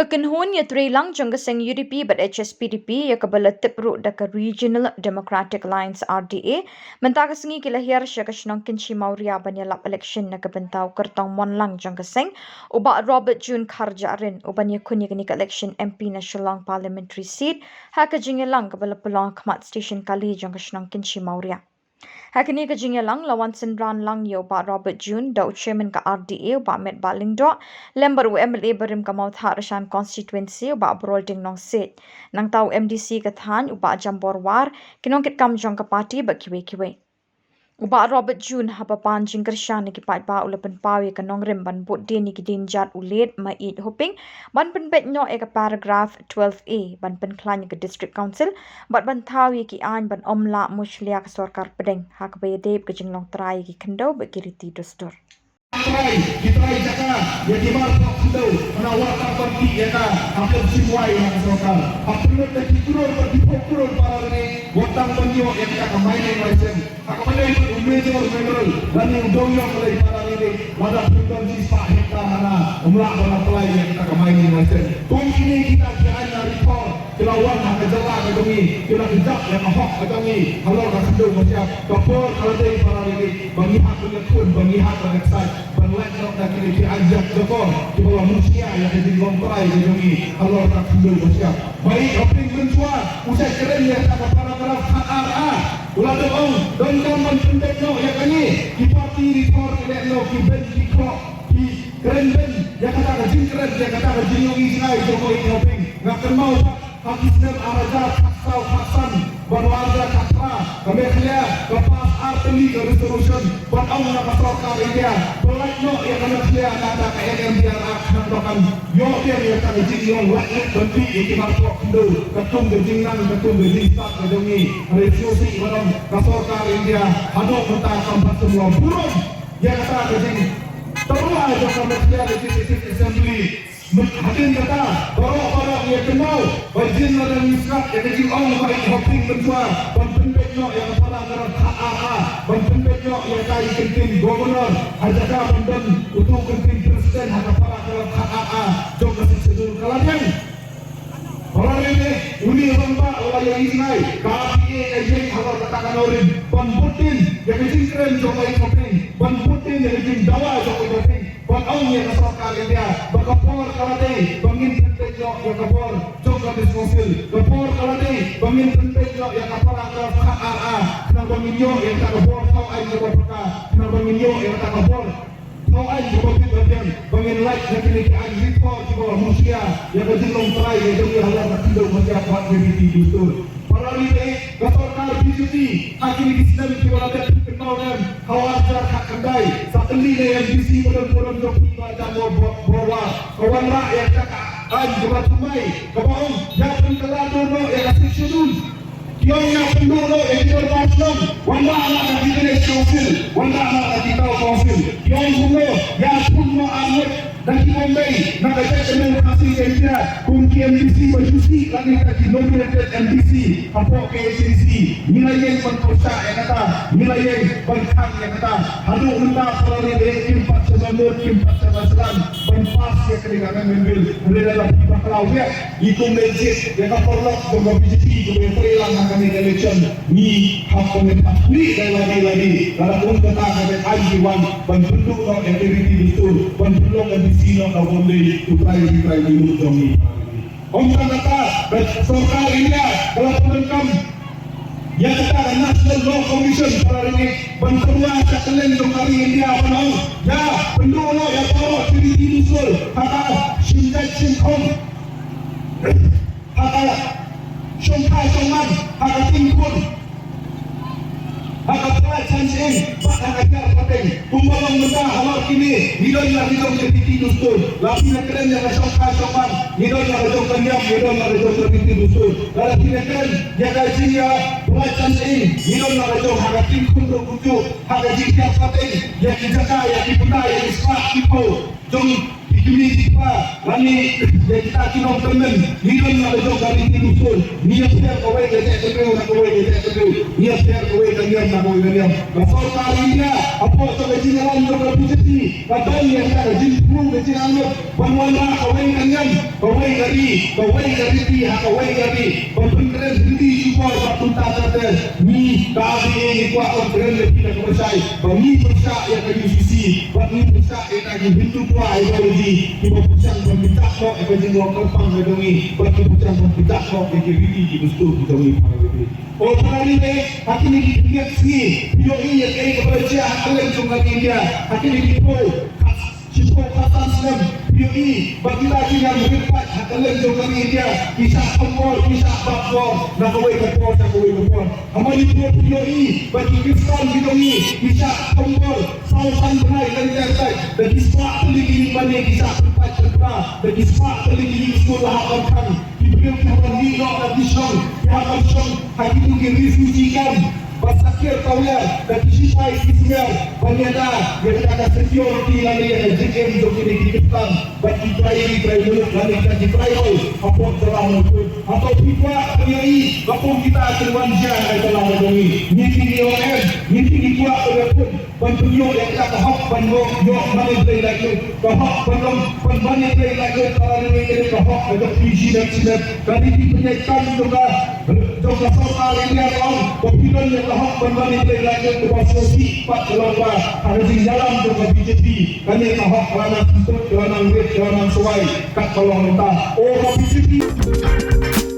Kekenhun ya Trilang Janggaseng UDP but HSPDP ya kabala tipru daka Regional Democratic Alliance RDA mentakesengi kilahir syakashnong kinchi Maurya banyalap election na kabentau kertong monlang Janggaseng uba Robert June Karjarin ubanya kunya kenika election MP na Shillong Parliamentary Seat haka jingelang kabala pelong kmat station kali Janggashnong kinchi Maurya. Hakini ka jingelang lawan senran lang yo ba Robert June da chairman ka RDA ba Met Balingdo lembar MLA berim ka Mount Harshan constituency ba Brolding nong seat nang tau MDC ka than ba Jambor War kinongkit kam jong ka party ba kiwe Uba Robert June hapapan jingkershan ni kipat ba ulapan pawi ka nongrim ban bot din ni kidin jat ulit ma eat hoping ban penbet nyo eka paragraph 12A ban penklan ke district council bat ban tawi ki an ban omla mushlia ka sorkar pedeng hak bayadeb ke jinglong trai ki kendo ba kiriti dostor. Kita jaka ya di martok itu menawarkan pergi ya ka hampir semua yang sokal hampir tadi turun para ini wotang penyo yang kita main macam aku pandai major dan yang dongyo oleh para ini pada pintar sisa hektar mana umlah bala pelai yang kita main macam tong ini kita jangan report kelawan hak jala kami kita tidak yang hak kami kalau dah sedang macam kapor kalau dari para ini bagi hak penyekun bagi hak penyeksan berlakon dan kini diajak jokor di bawah manusia yang jadi lomprai di dunia kalau tak sedang macam baik opening mencuat usai keren yang tak para HRA ulah doang dan kaman pendekno yang kini di parti report pendekno di ben di kok di keren ben yang kata jin keren yang kata jin yang Israel Jokowi opening ngak mau Hakisnem Araja Kasau Hasan Banwarga Katra Kameklia Bapak Arteli Resolution Ban Auna Kasrokar India Belakno yang kameklia Nada KNM Biara Nambakan Yo dia yang kami jinglong Lakit Benti Iki Martok Kendo Ketum Gejingnan Ketum Gejingsat Kedungi Resolusi Malam Kasrokar India Hadok Mentah Kampat Semua Burung Yang kata Gejing Terlah Yang kameklia Legislative Assembly Hakim kata barok-barok yang kenal Bajin dan miskat yang kecil orang baik hoping mencuar Penpendeknya yang kepala negara HAA Penpendeknya yang kaya kentin gubernur Hajaka Bandan untuk kentin presiden Haka kepala negara HAA Jom kasih seluruh kalangan Orang ini uni romba oleh yang isnai KPA agent halar katakan orin Penputin yang kecil keren Jokowi hoping Penputin yang kecil dawa Jokowi hoping Bang yang kesokal India, bakapor kalade, bangin pentekno yang kapor, jongka dismosil, kapor kalade, bangin pentekno yang kapor angka HRA, kenal bangin yo yang tak kapor, kau aja kapor peka, kenal bangin yo yang tak kapor, kau aja kapor bagian, bangin like yang kini kean report di bawah manusia, yang kejilong terai yang demi halang tidak menjabat berbiti dustur. Para ini, katorkan BJP, akhirnya disini diwalakan kenalkan, khawatir hak kendai, sateli yang bisi mudah-mudahan joki baca bawa, kawan rakyat kakak, anjurat tumai, kawan jangan keladu yang kasih syudun, yang penduduk yang diormaskan, wanda anak yang ditulis konsil, wanda anak yang ditahu konsil, yang bunga, yang punya anut, dan di Bombay, nak ajak demokrasi yang tidak, kunci MDC berjusi lagi kaji nominated MDC, hampok KCC, nilai yang berkosa yang kata, nilai yang berkang yang kata, haduk mentah pelari dari kimpat sebamur, kimpat sebaselan, berpas yang kedengaran membil, dalam tiba kelawet, itu legit, yang kaporlok, dengan BJP, dengan perilang akan election, ni hak komentar, ni lagi, kalau pun kata kata anjiwan, bentuk no activity dustur, bentuk sino na boleh upaya dulu kami. Orang kata sorkar India kalau pembentam yang kata National Law Commission para ini bentuknya sekalian untuk kami India menang. Ya penduduk yang bawa diri diusul kata Shinjai Shinkong kata Shongkai Shongman kata Tingkun kata Pelacan Sing kata ajar penting kumbalang mentah halal kini hidupnya hidup seperti dustur lapinya keren yang Shongkai Shongman hidupnya hidup kenyam hidupnya hidup seperti dustur lapinya keren yang gajinya Pelacan Sing hidupnya hidup harga Tingkun berkucu harga jika penting yang dijaga yang dipendai yang islah kipo jom Ini jika lani yang kita kinong temen hidup na lejo kali tinusul niya siya kaway gajay temew na kaway gajay temew niya siya kaway ganyan na kaway ganyan kasor kali niya apo sa gajinalan na kapusiti katong niya siya gajin pung gajinalan banwan na kaway ganyan kaway kawai dari pemerintahan sendiri juga satu tata ni kami ini kuat orang lebih nak bersai bagi persa yang kami sisi bagi persa yang kami hindu kuat ideologi kita pusang pemerintah kok yang kami kempang gedungi bagi pusang pemerintah kok yang kami di bestu kita ini oh kali ini hakini kita sini bio ini yang kami kebaca kalian semua India hakini kita Sipo kata Islam BUI bagi lagi yang berlipat kalian juga India kisah kompor kisah bakor nak kawai kompor amali BUI bagi Kristen BUI kisah kompor sausan berai dan tertai bagi sepak teliti mana kisah tempat terpah bagi sepak teliti sekolah akan diberi orang dino dan disong yang akan hakimu dirifujikan Basakir kaulah dan disipai Ismail Banyada yang ada security lagi yang JM untuk ini kita bagi try mulut lagi kita try apa telah melakukan atau kita punyai apa kita terwanja dalam ini meeting OM meeting kuat berpun penunjuk yang kita hak penunjuk yok mana play lagi hak penunjuk play lagi kalau ini kita hak ada PG dan sinet kali ini penyaitan juga soal ini orang pemimpin yang hak penunjuk play lagi berasasi pat kelapa ada di dalam juga BJP kami hak kerana untuk kerana suai kat tolong minta oh BJP